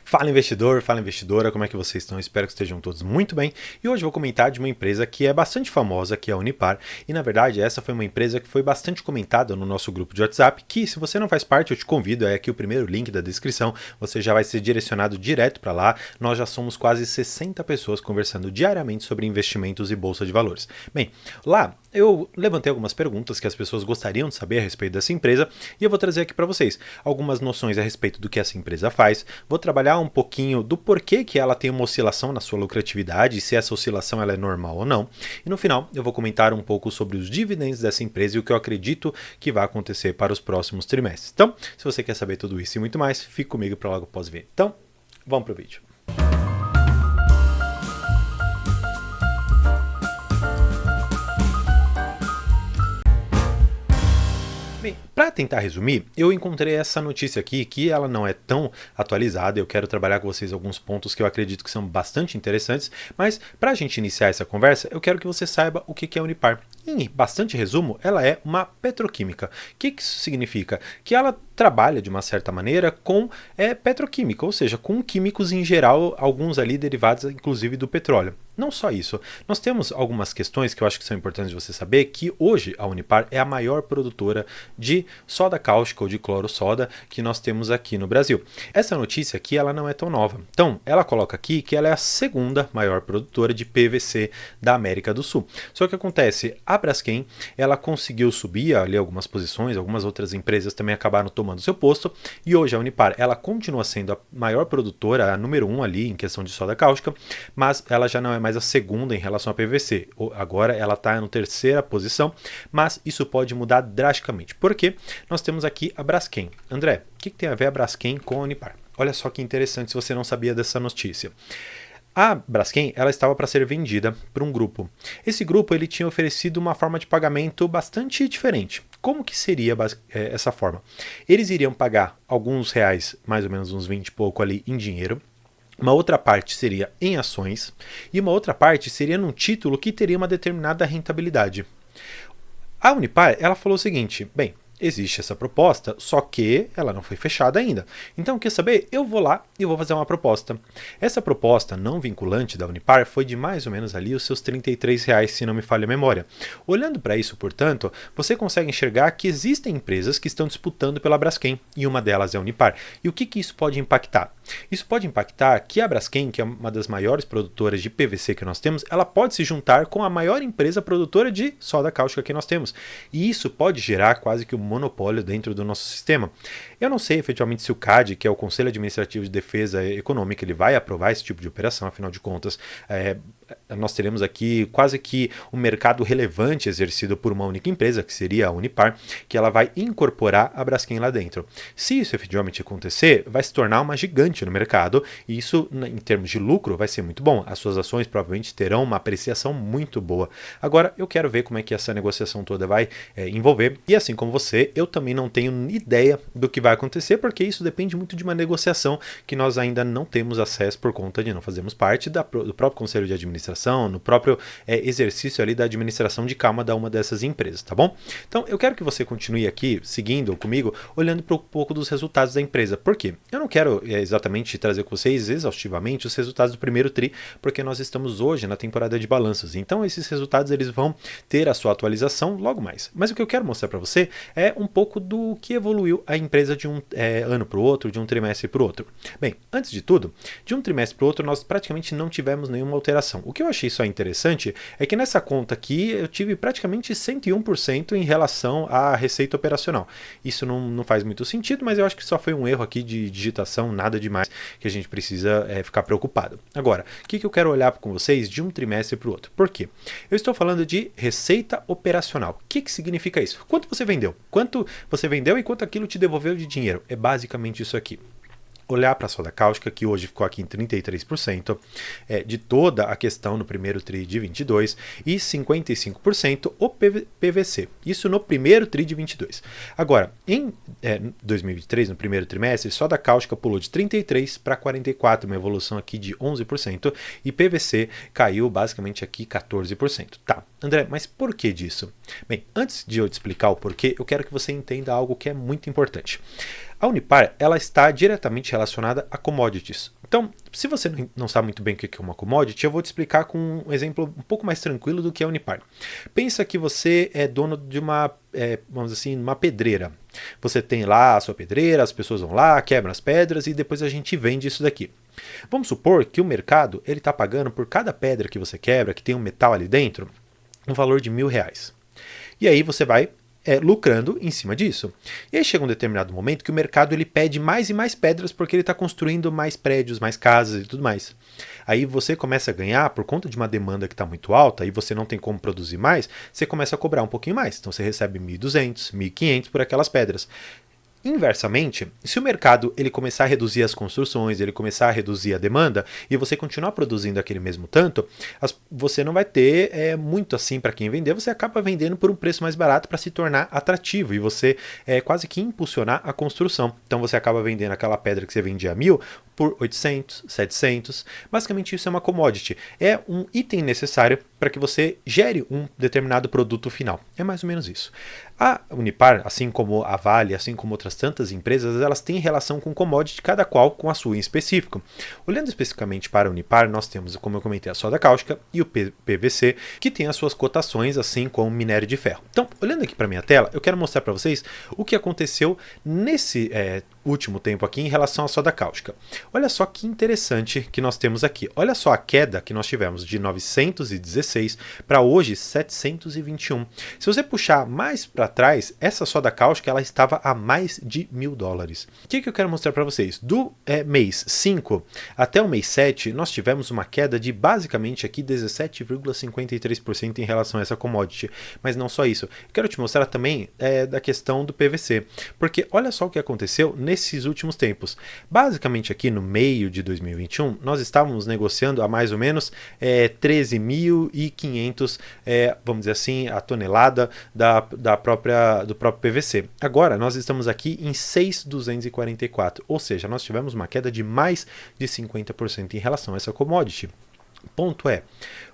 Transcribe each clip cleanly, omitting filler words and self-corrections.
Fala investidor, fala investidora, como é que vocês estão? Espero que estejam todos muito bem. E hoje eu vou comentar de uma empresa que é bastante famosa, que é a Unipar. E na verdade essa foi uma empresa que foi bastante comentada no nosso grupo de WhatsApp, que se você não faz parte eu te convido, é aqui o primeiro link da descrição, você já vai ser direcionado direto para lá. Nós já somos quase 60 pessoas conversando diariamente sobre investimentos e bolsa de valores. Bem, lá eu levantei algumas perguntas que as pessoas gostariam de saber a respeito dessa empresa e eu vou trazer aqui para vocês algumas noções a respeito do que essa empresa faz. Vou trabalhar um pouquinho do porquê que ela tem uma oscilação na sua lucratividade, se essa oscilação ela é normal ou não. E no final eu vou comentar um pouco sobre os dividendos dessa empresa e o que eu acredito que vai acontecer para os próximos trimestres. Então, se você quer saber tudo isso e muito mais, fique comigo para logo após ver. Então, vamos para o vídeo. Para tentar resumir, eu encontrei essa notícia aqui, que ela não é tão atualizada, eu quero trabalhar com vocês alguns pontos que eu acredito que são bastante interessantes, mas para a gente iniciar essa conversa, eu quero que você saiba o que é a Unipar. Em bastante resumo, ela é uma petroquímica. O que isso significa? Que ela trabalha de uma certa maneira com petroquímica, ou seja, com químicos em geral, alguns ali derivados inclusive do petróleo. Não só isso, nós temos algumas questões que eu acho que são importantes de você saber, que hoje a Unipar é a maior produtora de soda cáustica ou de cloro-soda que nós temos aqui no Brasil. Essa notícia aqui ela não é tão nova. Então, ela coloca aqui que ela é a segunda maior produtora de PVC da América do Sul. Só que acontece, a Braskem, ela conseguiu subir ali algumas posições, algumas outras empresas também acabaram tomando seu posto, e hoje a Unipar, ela continua sendo a maior produtora, a número 1 ali em questão de soda cáustica, mas ela já não é mais a segunda em relação a PVC. Agora ela está na terceira posição, mas isso pode mudar drasticamente. Por quê? Nós temos aqui a Braskem. André, o que tem a ver a Braskem com a Unipar? Olha só que interessante se você não sabia dessa notícia. A Braskem ela estava para ser vendida para um grupo. Esse grupo ele tinha oferecido uma forma de pagamento bastante diferente. Como que seria essa forma? Eles iriam pagar alguns reais, mais ou menos uns 20 e pouco ali em dinheiro. Uma outra parte seria em ações e uma outra parte seria num título que teria uma determinada rentabilidade. A Unipar ela falou o seguinte, bem, existe essa proposta, só que ela não foi fechada ainda. Então, quer saber? Eu vou lá e vou fazer uma proposta. Essa proposta não vinculante da Unipar foi de mais ou menos ali os seus R$ 33, se não me falha a memória. Olhando para isso, portanto, você consegue enxergar que existem empresas que estão disputando pela Braskem, e uma delas é a Unipar. E o que isso pode impactar? Isso pode impactar que a Braskem, que é uma das maiores produtoras de PVC que nós temos, ela pode se juntar com a maior empresa produtora de soda cáustica que nós temos. E isso pode gerar quase que um monopólio dentro do nosso sistema. Eu não sei efetivamente se o CAD, que é o Conselho Administrativo de Defesa Econômica, ele vai aprovar esse tipo de operação, afinal de contas, nós teremos aqui quase que um mercado relevante exercido por uma única empresa, que seria a Unipar, que ela vai incorporar a Braskem lá dentro. Se isso efetivamente acontecer, vai se tornar uma gigante no mercado, e isso, em termos de lucro, vai ser muito bom. As suas ações provavelmente terão uma apreciação muito boa. Agora, eu quero ver como é que essa negociação toda vai envolver, e assim como você, eu também não tenho ideia do que vai acontecer, porque isso depende muito de uma negociação que nós ainda não temos acesso por conta de não fazermos parte do próprio Conselho de Administração, no próprio exercício ali da administração de cada uma dessas empresas, tá bom? Então, eu quero que você continue aqui, seguindo comigo, olhando para um pouco dos resultados da empresa. Por quê? Eu não quero exatamente trazer com vocês exaustivamente os resultados do primeiro TRI, porque nós estamos hoje na temporada de balanços. Então, esses resultados eles vão ter a sua atualização logo mais. Mas o que eu quero mostrar para você é um pouco do que evoluiu a empresa de um ano para o outro, de um trimestre para o outro. Bem, antes de tudo, de um trimestre para o outro, nós praticamente não tivemos nenhuma alteração. O que eu achei só interessante é que nessa conta aqui eu tive praticamente 101% em relação à receita operacional. Isso não faz muito sentido, mas eu acho que só foi um erro aqui de digitação, nada demais que a gente precisa ficar preocupado. Agora, o que eu quero olhar com vocês de um trimestre para o outro? Por quê? Eu estou falando de receita operacional. O que significa isso? Quanto você vendeu? Quanto você vendeu e quanto aquilo te devolveu de dinheiro? É basicamente isso aqui. Olhar para a soda cáustica, que hoje ficou aqui em 33%, de toda a questão no primeiro TRI de 22 e 55% o PVC. Isso no primeiro TRI de 22. Agora, em 2023, no primeiro trimestre, soda cáustica pulou de 33 para 44, uma evolução aqui de 11%, e PVC caiu basicamente aqui 14%. Tá, André, mas por que disso? Bem, antes de eu te explicar o porquê, eu quero que você entenda algo que é muito importante. A Unipar, ela está diretamente relacionada a commodities. Então, se você não sabe muito bem o que é uma commodity, eu vou te explicar com um exemplo um pouco mais tranquilo do que é a Unipar. Pensa que você é dono de uma, vamos dizer assim, uma pedreira. Você tem lá a sua pedreira, as pessoas vão lá, quebram as pedras e depois a gente vende isso daqui. Vamos supor que o mercado ele está pagando por cada pedra que você quebra, que tem um metal ali dentro, um valor de R$ 1.000. E aí você vai lucrando em cima disso. E aí chega um determinado momento que o mercado ele pede mais e mais pedras porque ele está construindo mais prédios, mais casas e tudo mais. Aí você começa a ganhar por conta de uma demanda que está muito alta e você não tem como produzir mais, você começa a cobrar um pouquinho mais. Então você recebe 1.200, 1.500 por aquelas pedras. Inversamente, se o mercado ele começar a reduzir as construções, ele começar a reduzir a demanda e você continuar produzindo aquele mesmo tanto, você não vai ter muito assim para quem vender, você acaba vendendo por um preço mais barato para se tornar atrativo e você quase que impulsionar a construção. Então você acaba vendendo aquela pedra que você vendia a 1.000 por 800, 700. Basicamente isso é uma commodity. É um item necessário para que você gere um determinado produto final. É mais ou menos isso. A Unipar, assim como a Vale, assim como outras tantas empresas, elas têm relação com commodity, cada qual com a sua em específico. Olhando especificamente para a Unipar, nós temos, como eu comentei, a soda cáustica e o PVC, que tem as suas cotações, assim como o minério de ferro. Então, olhando aqui para a minha tela, eu quero mostrar para vocês o que aconteceu nesse último tempo aqui em relação à soda cáustica. Olha só que interessante que nós temos aqui. Olha só a queda que nós tivemos de 916 para hoje 721. Se você puxar mais para trás, essa soda cáustica ela estava a mais de $1.000. O que eu quero mostrar para vocês? Do mês 5 até o mês 7, nós tivemos uma queda de basicamente aqui 17,53% em relação a essa commodity. Mas não só isso. Eu quero te mostrar também da questão do PVC. Porque olha só o que aconteceu nesses últimos tempos. Basicamente aqui no meio de 2021, nós estávamos negociando a mais ou menos 13.500, vamos dizer assim, a tonelada do próprio PVC. Agora, nós estamos aqui em 6.244, ou seja, nós tivemos uma queda de mais de 50% em relação a essa commodity. Ponto é,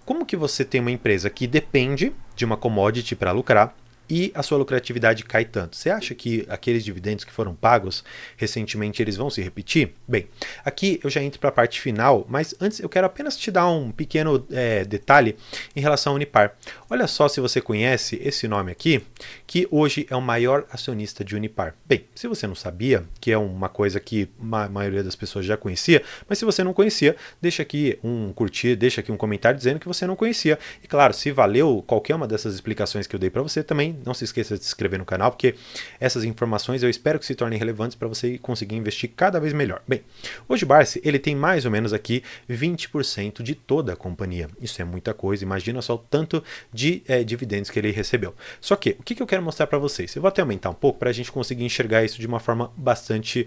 como que você tem uma empresa que depende de uma commodity para lucrar, e a sua lucratividade cai tanto? Você acha que aqueles dividendos que foram pagos recentemente eles vão se repetir? Bem, aqui eu já entro para a parte final, mas antes eu quero apenas te dar um pequeno detalhe em relação ao Unipar. Olha só se você conhece esse nome aqui, que hoje é o maior acionista de Unipar. Bem, se você não sabia, que é uma coisa que a maioria das pessoas já conhecia, mas se você não conhecia, deixa aqui um curtir, deixa aqui um comentário dizendo que você não conhecia. E claro, se valeu qualquer uma dessas explicações que eu dei para você também, não se esqueça de se inscrever no canal, porque essas informações eu espero que se tornem relevantes para você conseguir investir cada vez melhor. Bem, hoje o Barsi ele tem mais ou menos aqui 20% de toda a companhia. Isso é muita coisa, imagina só o tanto de dividendos que ele recebeu. Só que, o que eu quero mostrar para vocês? Eu vou até aumentar um pouco para a gente conseguir enxergar isso de uma forma bastante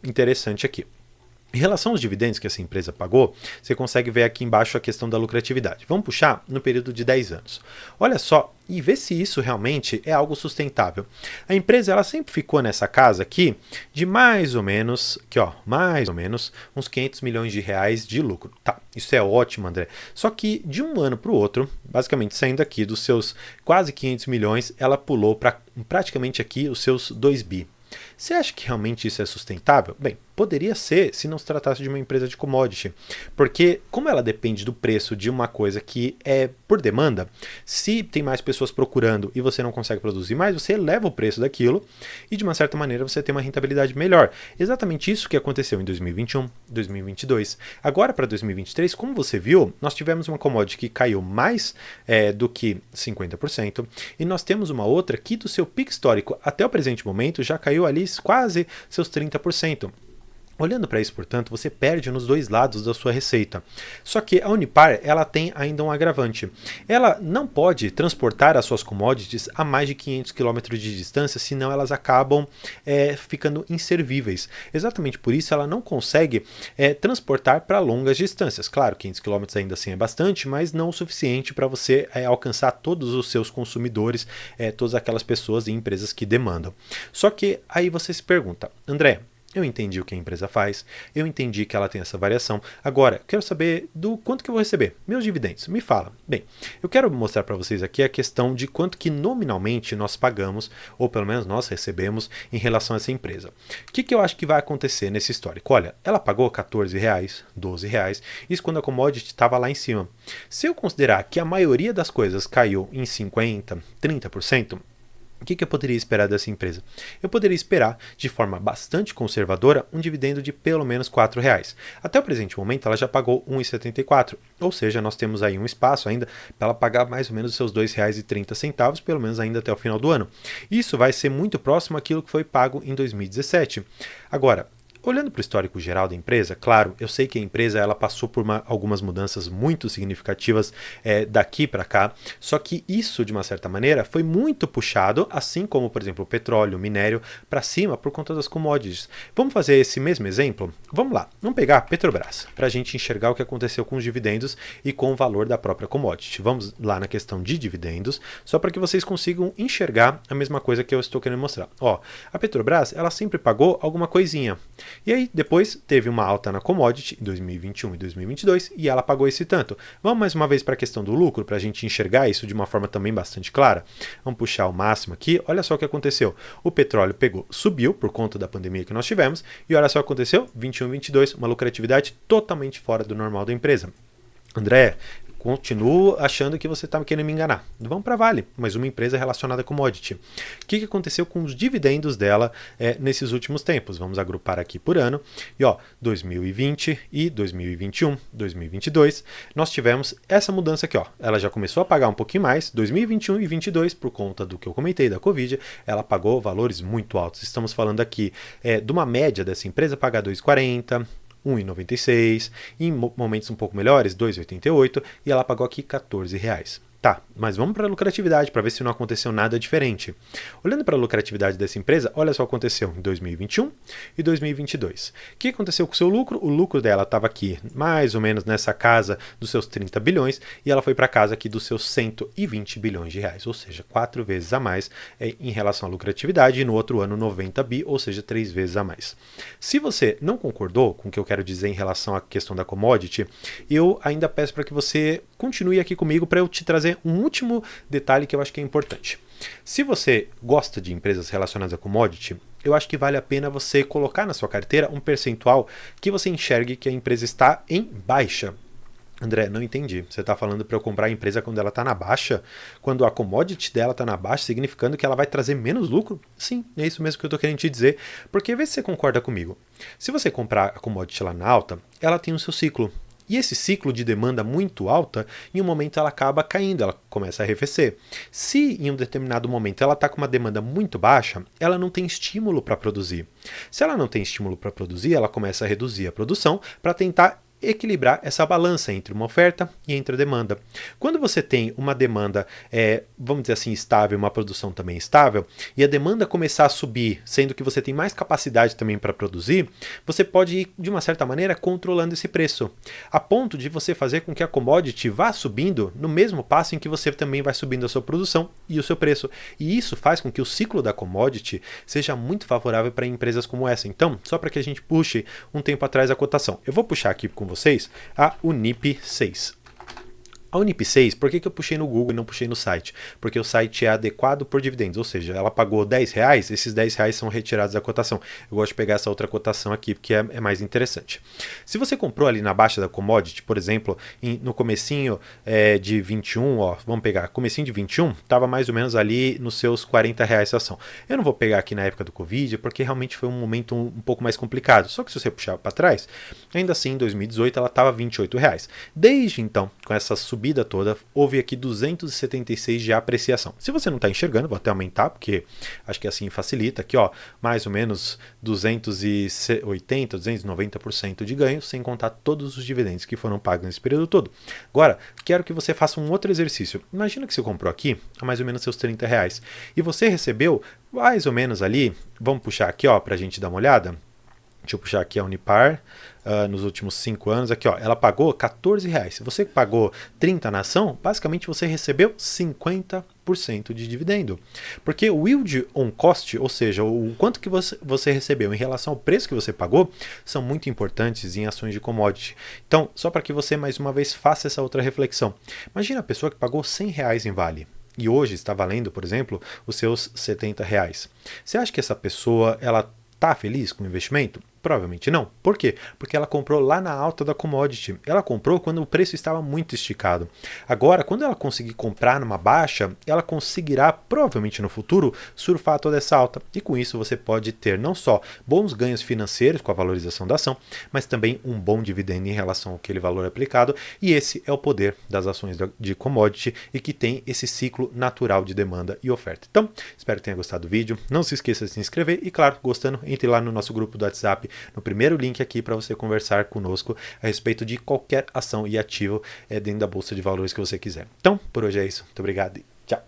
interessante aqui. Em relação aos dividendos que essa empresa pagou, você consegue ver aqui embaixo a questão da lucratividade. Vamos puxar no período de 10 anos. Olha só e ver se isso realmente é algo sustentável. A empresa ela sempre ficou nessa casa aqui de mais ou menos uns 500 milhões de reais de lucro. Tá, isso é ótimo, André. Só que de um ano para o outro, basicamente saindo aqui dos seus quase 500 milhões, ela pulou para praticamente aqui os seus 2 bi. Você acha que realmente isso é sustentável? Bem, poderia ser se não se tratasse de uma empresa de commodity, porque como ela depende do preço de uma coisa que é por demanda, se tem mais pessoas procurando e você não consegue produzir mais, você eleva o preço daquilo e de uma certa maneira você tem uma rentabilidade melhor. Exatamente isso que aconteceu em 2021, 2022. Agora para 2023, como você viu, nós tivemos uma commodity que caiu mais do que 50% e nós temos uma outra que do seu pico histórico até o presente momento já caiu ali quase seus 30%. Olhando para isso, portanto, você perde nos dois lados da sua receita. Só que a Unipar ela tem ainda um agravante. Ela não pode transportar as suas commodities a mais de 500 km de distância, senão elas acabam ficando inservíveis. Exatamente por isso ela não consegue transportar para longas distâncias. Claro, 500 km ainda assim é bastante, mas não o suficiente para você alcançar todos os seus consumidores, todas aquelas pessoas e empresas que demandam. Só que aí você se pergunta, André, eu entendi o que a empresa faz, eu entendi que ela tem essa variação. Agora, eu quero saber do quanto que eu vou receber, meus dividendos. Me fala. Bem, eu quero mostrar para vocês aqui a questão de quanto que nominalmente nós pagamos, ou pelo menos nós recebemos em relação a essa empresa. O que eu acho que vai acontecer nesse histórico? Olha, ela pagou R$14, R$12, isso quando a commodity estava lá em cima. Se eu considerar que a maioria das coisas caiu em 50%, 30%, o que eu poderia esperar dessa empresa? Eu poderia esperar, de forma bastante conservadora, um dividendo de pelo menos R$4. Até o presente momento, ela já pagou R$1,74, ou seja, nós temos aí um espaço ainda para ela pagar mais ou menos os seus R$2,30, pelo menos ainda até o final do ano. Isso vai ser muito próximo àquilo que foi pago em 2017. Agora, olhando para o histórico geral da empresa, claro, eu sei que a empresa ela passou por algumas mudanças muito significativas daqui para cá, só que isso, de uma certa maneira, foi muito puxado, assim como, por exemplo, o petróleo, o minério, para cima por conta das commodities. Vamos fazer esse mesmo exemplo? Vamos lá, vamos pegar a Petrobras, para a gente enxergar o que aconteceu com os dividendos e com o valor da própria commodity. Vamos lá na questão de dividendos, só para que vocês consigam enxergar a mesma coisa que eu estou querendo mostrar. Ó, a Petrobras, ela sempre pagou alguma coisinha. E aí, depois, teve uma alta na commodity em 2021 e 2022 e ela pagou esse tanto. Vamos mais uma vez para a questão do lucro, para a gente enxergar isso de uma forma também bastante clara. Vamos puxar o máximo aqui. Olha só o que aconteceu. O petróleo subiu por conta da pandemia que nós tivemos e olha só o que aconteceu. 21 e 22, uma lucratividade totalmente fora do normal da empresa. André, continuo achando que você está querendo me enganar. Vamos para Vale, mas uma empresa relacionada a commodity. O que aconteceu com os dividendos dela nesses últimos tempos? Vamos agrupar aqui por ano. E ó, 2020 e 2021, 2022, nós tivemos essa mudança aqui. Ó. Ela já começou a pagar um pouquinho mais. 2021 e 2022, por conta do que eu comentei da Covid, ela pagou valores muito altos. Estamos falando aqui de uma média dessa empresa pagar 2,40, 1,96, em momentos um pouco melhores, 2,88, e ela pagou aqui R$14. Tá, mas vamos para a lucratividade para ver se não aconteceu nada diferente. Olhando para a lucratividade dessa empresa, olha só o que aconteceu em 2021 e 2022. O que aconteceu com o seu lucro? O lucro dela estava aqui mais ou menos nessa casa dos seus 30 bilhões e ela foi para casa aqui dos seus 120 bilhões de reais, ou seja, 4 vezes a mais em relação à lucratividade e no outro ano 90 bi, ou seja, 3 vezes a mais. Se você não concordou com o que eu quero dizer em relação à questão da commodity, eu ainda peço para que você continue aqui comigo para eu te trazer um último detalhe que eu acho que é importante. Se você gosta de empresas relacionadas a commodity, eu acho que vale a pena você colocar na sua carteira um percentual que você enxergue que a empresa está em baixa. André, não entendi. Você está falando para eu comprar a empresa quando ela está na baixa? Quando a commodity dela está na baixa, significando que ela vai trazer menos lucro? Sim, é isso mesmo que eu estou querendo te dizer. Porque vê se você concorda comigo. Se você comprar a commodity lá na alta, ela tem o seu ciclo. E esse ciclo de demanda muito alta, em um momento ela acaba caindo, ela começa a arrefecer. Se em um determinado momento ela está com uma demanda muito baixa, ela não tem estímulo para produzir. Se ela não tem estímulo para produzir, ela começa a reduzir a produção para tentar equilibrar essa balança entre uma oferta e entre a demanda. Quando você tem uma demanda, vamos dizer assim, estável, uma produção também estável, e a demanda começar a subir, sendo que você tem mais capacidade também para produzir, você pode ir, de uma certa maneira, controlando esse preço, a ponto de você fazer com que a commodity vá subindo no mesmo passo em que você também vai subindo a sua produção e o seu preço. E isso faz com que o ciclo da commodity seja muito favorável para empresas como essa. Então, só para que a gente puxe um tempo atrás a cotação. Eu vou puxar aqui com vocês a Unip 6. A Unip 6, por que eu puxei no Google e não puxei no site? Porque o site é adequado por dividendos, ou seja, ela pagou R$10, esses R$10 são retirados da cotação. Eu gosto de pegar essa outra cotação aqui, porque é mais interessante. Se você comprou ali na baixa da commodity, por exemplo, no comecinho de 21, ó, vamos pegar, comecinho de 21, estava mais ou menos ali nos seus R$40 a ação. Eu não vou pegar aqui na época do Covid, porque realmente foi um momento um pouco mais complicado. Só que se você puxar para trás, ainda assim, em 2018, ela estava R$28. Desde então, com essa subida toda, houve aqui 276 de apreciação. Se você não está enxergando, vou até aumentar, porque acho que assim facilita. Aqui, ó, mais ou menos 280, 290% de ganho, sem contar todos os dividendos que foram pagos nesse período todo. Agora, quero que você faça um outro exercício. Imagina que você comprou aqui a mais ou menos seus R$30 e você recebeu mais ou menos ali, vamos puxar aqui, ó, para a gente dar uma olhada. Deixa eu puxar aqui a Unipar, nos últimos 5 anos, aqui ó, ela pagou R$14. Se você pagou 30 na ação, basicamente você recebeu 50% de dividendo. Porque o yield on cost, ou seja, o quanto que você recebeu em relação ao preço que você pagou, são muito importantes em ações de commodity. Então, só para que você mais uma vez faça essa outra reflexão. Imagina a pessoa que pagou R$100 em Vale. E hoje está valendo, por exemplo, os seus R$70. Você acha que essa pessoa, ela está feliz com o investimento? Provavelmente não. Por quê? Porque ela comprou lá na alta da commodity. Ela comprou quando o preço estava muito esticado. Agora, quando ela conseguir comprar numa baixa, ela conseguirá, provavelmente no futuro, surfar toda essa alta. E com isso você pode ter não só bons ganhos financeiros com a valorização da ação, mas também um bom dividendo em relação àquele valor aplicado. E esse é o poder das ações de commodity e que tem esse ciclo natural de demanda e oferta. Então, espero que tenha gostado do vídeo. Não se esqueça de se inscrever e, claro, gostando, entre lá no nosso grupo do WhatsApp, no primeiro link aqui para você conversar conosco a respeito de qualquer ação e ativo dentro da Bolsa de Valores que você quiser. Então, por hoje é isso. Muito obrigado e tchau!